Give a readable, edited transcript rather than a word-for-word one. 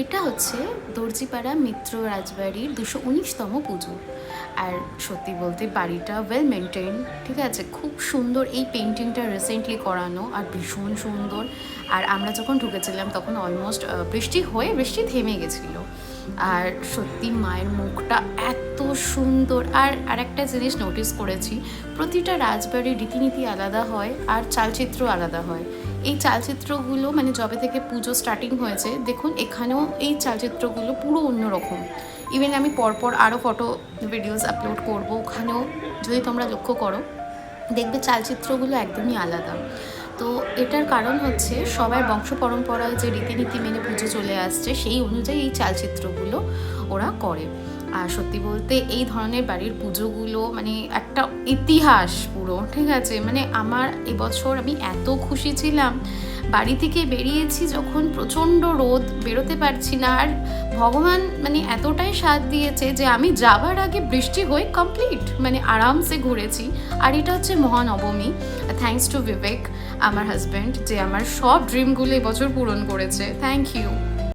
এটা হচ্ছে দর্জিপাড়া মিত্র রাজবাড়ির 219তম পুজো। আর সত্যি বলতে বাড়িটা ওয়েল মেনটেন, ঠিক আছে, খুব সুন্দর। এই পেন্টিংটা রিসেন্টলি করানো আর ভীষণ সুন্দর। আর আমরা যখন ঢুকেছিলাম তখন অলমোস্ট বৃষ্টি থেমে গেছিলো। আর সত্যি মায়ের মুখটা এত সুন্দর। আর আরেকটা জিনিস নোটিস করেছি, প্রতিটা রাজবাড়ির রীতিনীতি আলাদা হয় আর চালচিত্র আলাদা হয়। এই চালচিত্রগুলো মানে যবে থেকে পুজো স্টার্টিং হয়েছে, দেখুন এখানেও এই চালচিত্রগুলো পুরো অন্যরকম। ইভেন আমি পরপর আরও ফটো ভিডিওস আপলোড করব, ওখানেও যদি তোমরা লক্ষ্য করো দেখবে চালচিত্রগুলো একদমই আলাদা। তো এটার কারণ হচ্ছে সবার বংশ পরম্পরায় যে রীতিনীতি মেনে পুজো চলে আসছে, সেই অনুযায়ী এই চালচিত্রগুলো ওরা করে। আর সত্যি বলতে এই ধরনের বাড়ির পুজোগুলো মানে একটা ইতিহাস পুরো, ঠিক আছে। মানে আমার এবছর আমি এত খুশি ছিলাম, বাড়ি থেকে বেরিয়েছি যখন প্রচণ্ড রোদ, বেরোতে পারছি না। আর ভগবান মানে এতটাই সাথ দিয়েছে যে আমি যাবার আগে বৃষ্টি হয়ে কমপ্লিট মানে আরামসে ঘুরেছি। আর এটা হচ্ছে মহানবমী। থ্যাঙ্কস টু বিবেক, আমার হাজব্যান্ড, যে আমার সব ড্রিমগুলো এবছর পূরণ করেছে। Thank you.